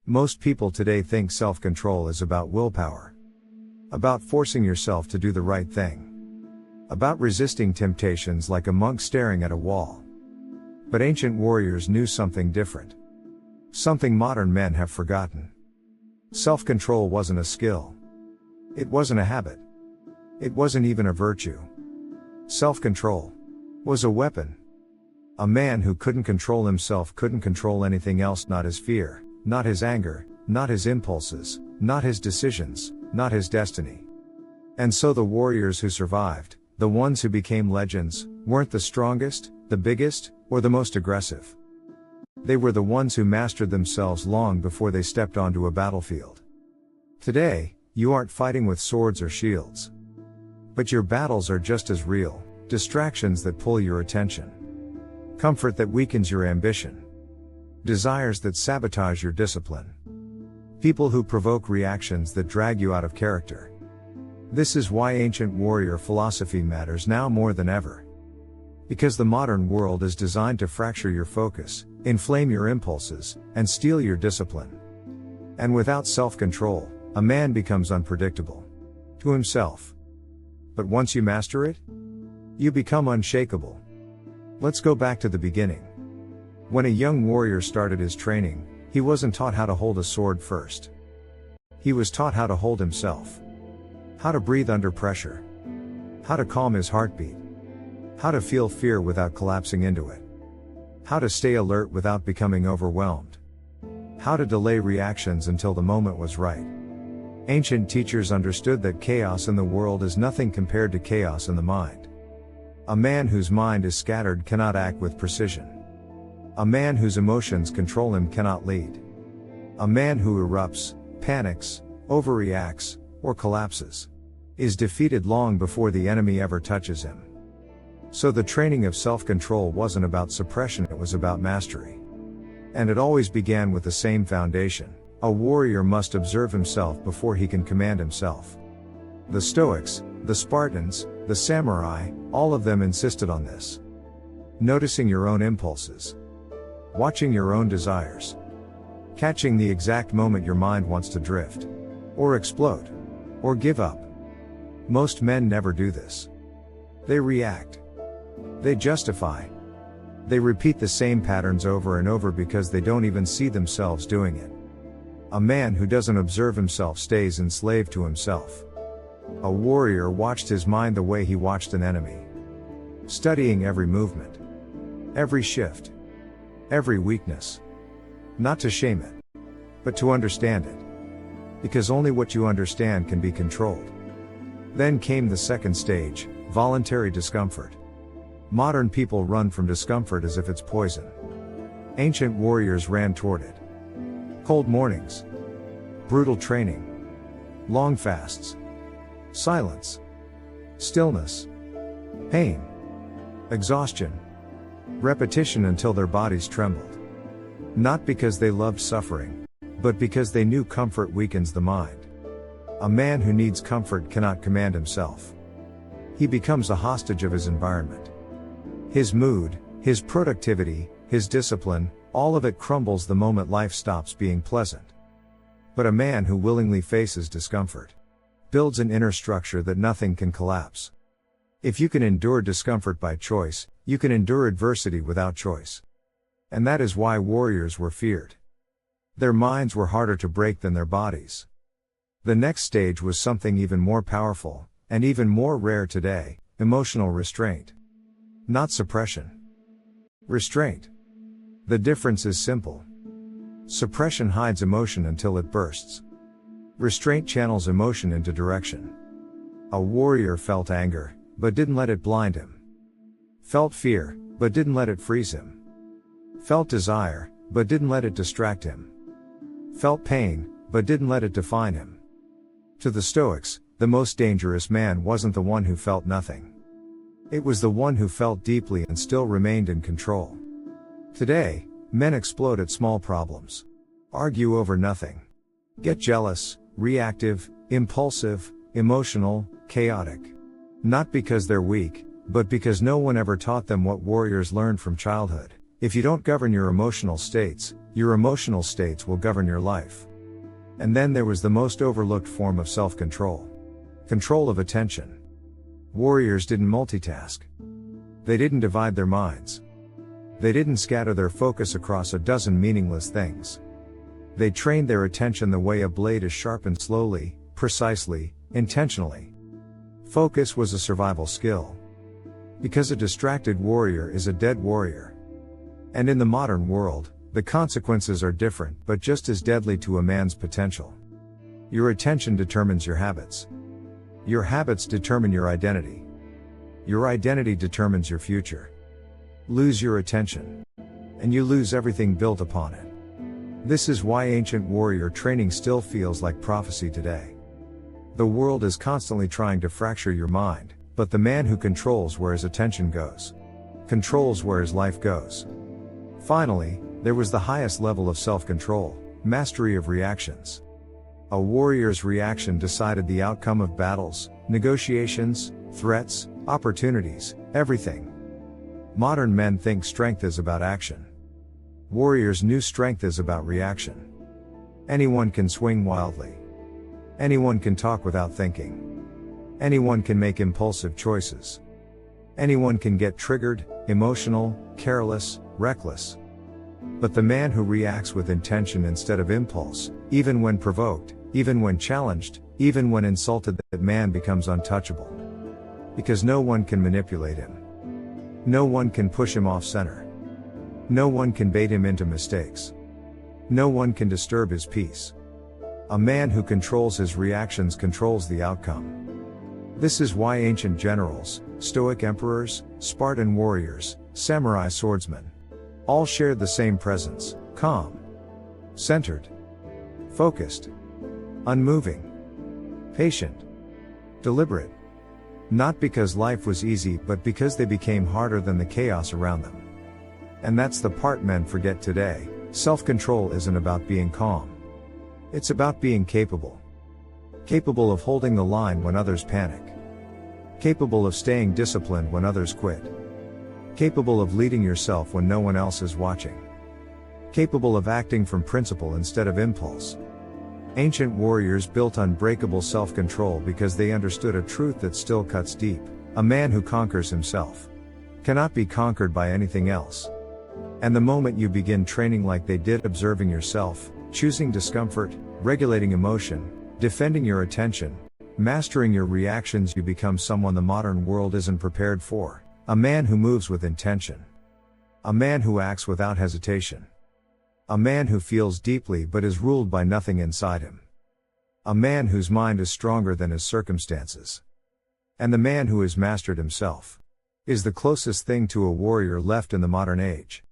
Most people today think self-control is about willpower. About forcing yourself to do the right thing. About resisting temptations like a monk staring at a wall. But ancient warriors knew something different. Something modern men have forgotten. Self-control wasn't a skill. It wasn't a habit. It wasn't even a virtue. Self-control was a weapon. A man who couldn't control himself couldn't control anything else, not his fear, not his anger, not his impulses, not his decisions, not his destiny. And so the warriors who survived, the ones who became legends, weren't the strongest, the biggest, or the most aggressive. They were the ones who mastered themselves long before they stepped onto a battlefield. Today, you aren't fighting with swords or shields. But your battles are just as real, distractions that pull your attention. Comfort that weakens your ambition. Desires that sabotage your discipline. People who provoke reactions that drag you out of character. This is why ancient warrior philosophy matters now more than ever. Because the modern world is designed to fracture your focus, inflame your impulses, and steal your discipline. And without self-control, a man becomes unpredictable. To himself. But once you master it, you become unshakable. Let's go back to the beginning. When a young warrior started his training, he wasn't taught how to hold a sword first. He was taught how to hold himself. How to breathe under pressure. How to calm his heartbeat. How to feel fear without collapsing into it. How to stay alert without becoming overwhelmed. How to delay reactions until the moment was right. Ancient teachers understood that chaos in the world is nothing compared to chaos in the mind. A man whose mind is scattered cannot act with precision. A man whose emotions control him cannot lead. A man who erupts, panics, overreacts, or collapses is defeated long before the enemy ever touches him. So the training of self-control wasn't about suppression, it was about mastery. And it always began with the same foundation. A warrior must observe himself before he can command himself. The Stoics, the Spartans, the samurai, all of them insisted on this. Noticing your own impulses. Watching your own desires. Catching the exact moment your mind wants to drift. Or explode. Or give up. Most men never do this. They react. They justify. They repeat the same patterns over and over because they don't even see themselves doing it. A man who doesn't observe himself stays enslaved to himself. A warrior watched his mind the way he watched an enemy. Studying every movement. Every shift. Every weakness. Not to shame it. But to understand it. Because only what you understand can be controlled. Then came the second stage, voluntary discomfort. Modern people run from discomfort as if it's poison. Ancient warriors ran toward it. Cold mornings. Brutal training. Long fasts. Silence. Stillness. Pain. Exhaustion. Repetition until their bodies trembled. Not because they loved suffering, but because they knew comfort weakens the mind. A man who needs comfort cannot command himself. He becomes a hostage of his environment. His mood, his productivity, his discipline, all of it crumbles the moment life stops being pleasant. But a man who willingly faces discomfort builds an inner structure that nothing can collapse. If you can endure discomfort by choice, you can endure adversity without choice. And that is why warriors were feared. Their minds were harder to break than their bodies. The next stage was something even more powerful, and even more rare today, emotional restraint. Not suppression. Restraint. The difference is simple. Suppression hides emotion until it bursts. Restraint channels emotion into direction. A warrior felt anger, but didn't let it blind him. Felt fear, but didn't let it freeze him. Felt desire, but didn't let it distract him. Felt pain, but didn't let it define him. To the Stoics, the most dangerous man wasn't the one who felt nothing. It was the one who felt deeply and still remained in control. Today, men explode at small problems. Argue over nothing. Get jealous, reactive, impulsive, emotional, chaotic. Not because they're weak, but because no one ever taught them what warriors learned from childhood. If you don't govern your emotional states will govern your life. And then there was the most overlooked form of self-control. Control of attention. Warriors didn't multitask. They didn't divide their minds. They didn't scatter their focus across a dozen meaningless things. They trained their attention the way a blade is sharpened slowly, precisely, intentionally. Focus was a survival skill. Because a distracted warrior is a dead warrior. And in the modern world, the consequences are different but just as deadly to a man's potential. Your attention determines your habits. Your habits determine your identity. Your identity determines your future. Lose your attention, and you lose everything built upon it. This is why ancient warrior training still feels like prophecy today. The world is constantly trying to fracture your mind, but the man who controls where his attention goes, controls where his life goes. Finally, there was the highest level of self-control, mastery of reactions. A warrior's reaction decided the outcome of battles, negotiations, threats, opportunities, everything. Modern men think strength is about action. Warriors knew strength is about reaction. Anyone can swing wildly. Anyone can talk without thinking. Anyone can make impulsive choices. Anyone can get triggered, emotional, careless, reckless. But the man who reacts with intention instead of impulse, even when provoked, even when challenged, even when insulted, that man becomes untouchable. Because no one can manipulate him. No one can push him off center. No one can bait him into mistakes. No one can disturb his peace. A man who controls his reactions controls the outcome. This is why ancient generals, Stoic emperors, Spartan warriors, samurai swordsmen, all shared the same presence: calm, centered, focused, unmoving, patient, deliberate. Not because life was easy, but because they became harder than the chaos around them. And that's the part men forget today. Self-control isn't about being calm. It's about being capable. Capable of holding the line when others panic. Capable of staying disciplined when others quit. Capable of leading yourself when no one else is watching. Capable of acting from principle instead of impulse. Ancient warriors built unbreakable self-control because they understood a truth that still cuts deep. A man who conquers himself cannot be conquered by anything else. And the moment you begin training like they did, observing yourself, choosing discomfort, regulating emotion, defending your attention, mastering your reactions, you become someone the modern world isn't prepared for. A man who moves with intention. A man who acts without hesitation. A man who feels deeply but is ruled by nothing inside him. A man whose mind is stronger than his circumstances. And the man who has mastered himself is the closest thing to a warrior left in the modern age.